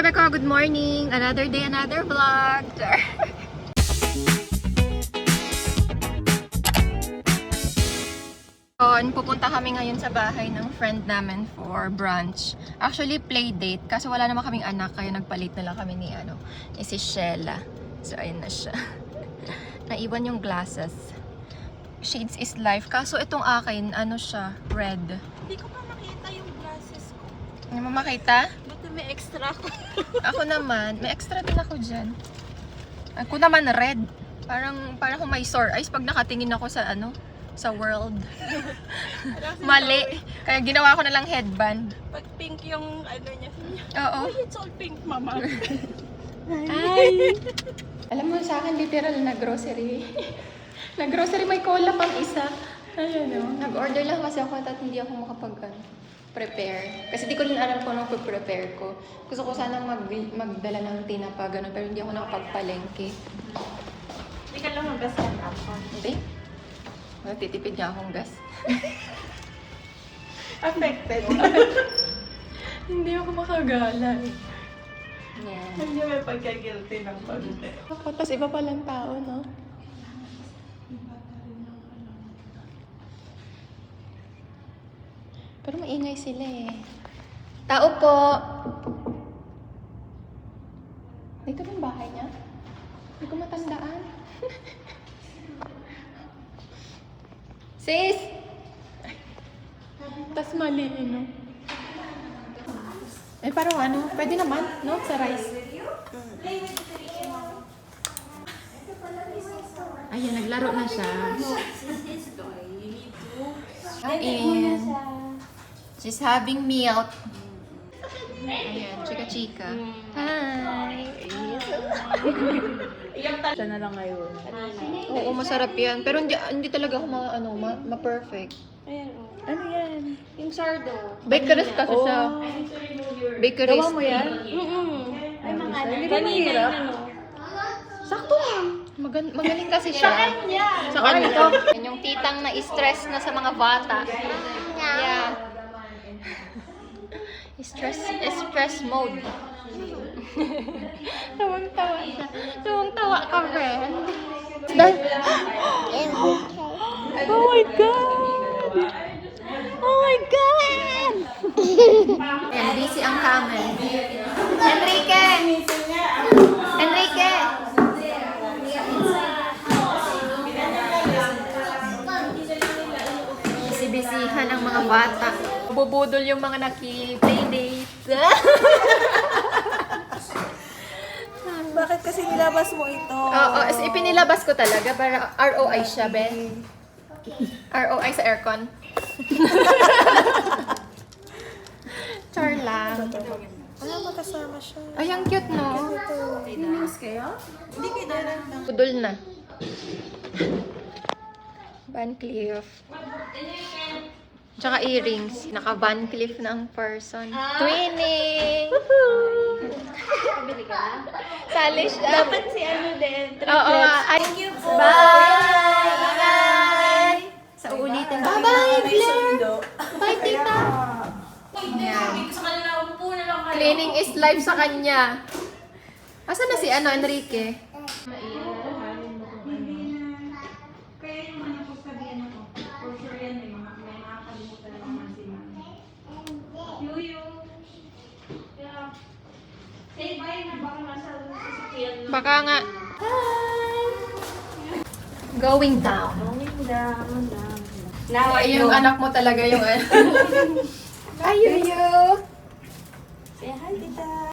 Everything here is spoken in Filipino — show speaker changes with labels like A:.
A: Rebecca, good morning! Another day, another vlog! Pupunta kami ngayon sa bahay ng friend namin for brunch. Actually, play date. Kasi wala naman kaming anak, kaya nagpalit na lang kami ni si Shella. So, ayun na siya. Naiwan yung glasses. Shades is life. Kaso itong akin, siya, red.
B: Hindi ko pa makita yung glasses ko.
A: Hindi mo makita?
B: Buti may extra ko.
A: Ako naman, may extra din ako dyan. Ako naman red. Parang kung may sore eyes pag nakatingin ako sa sa world. Mali. Kaya ginawa ko na lang headband.
B: Pag pink yung niya.
A: Oo.
B: Oh, it's all pink, mama.
A: Ay! Alam mo, sa akin literal na grocery. Nag-grocery, may cola pang isa. Ayun, nag-order lang kasi ako at hindi ako prepare. Kasi di ko rin alam kung anong prepare ko. Gusto ko sanang magdala ng tinapa, gano'n, pero hindi ako nakapagpalengke.
B: Hindi ka lang mag-gas ako.
A: Hindi? Natitipid niya akong gas.
B: Affected.
A: Hindi ako makagala. Yeah.
B: Hindi may pagka-guilty ng konti.
A: Tapos iba palang tao, no? Pero maingay sila eh. Tao po! Dito ba yung bahay niya? Hindi ko matandaan. Sis! Tas mali, no? Eh, parang pwede naman, no? Sa rice. Ayan, naglaro na siya. And she's having milk. Ayan, chika-chika. Hi!
B: Siya na lang ngayon.
A: Oo, masarap yan. Pero hindi talaga ako ma-perfect.
B: Ayan, oh. Ano yan? Yung sardo.
A: Bakeries kasi siya. Bakeries.
B: Gawa mo yan? Ay, mga kanina. Sakto lang.
A: Magaling kasi siya. Sa kanya to. Yan yung titang na stress na sa mga bata. Yeah. Stress mode. Tawang-tawa siya. Tawang-tawa ka, friend. Oh my God! Oh my God! Ayan, busy ang camel. Enrique! Enrique! Busy-busyhan ang mga bata. Bubudol yung mga naki-playdate.
B: Bakit kasi nilabas mo ito?
A: Oo, ipinilabas ko talaga para ROI siya, Ben. ROI sa aircon. Char lang.
B: Wala, makasama siya.
A: Ay, ang cute, no?
B: News kayo? Hindi kayo dalan ng...
A: Pudol na. Van Cleef. Tsaka earrings. Naka-Van Cleef na ang person. Twinning!
B: Pabili ka na?
A: Sali siya.
B: Dapat si din.
A: Oo.
B: Thank you po.
A: Bye! Bye! Sa ulitin. Bye-bye, Blair! Bye, tita! Ayan. Cleaning is life sa kanya. Asa na si Enrique? Baka nga. Going down.
B: Now I
A: Yung anak mo talaga yung
B: Ayun.
A: Ayun.
B: Say hi, tita.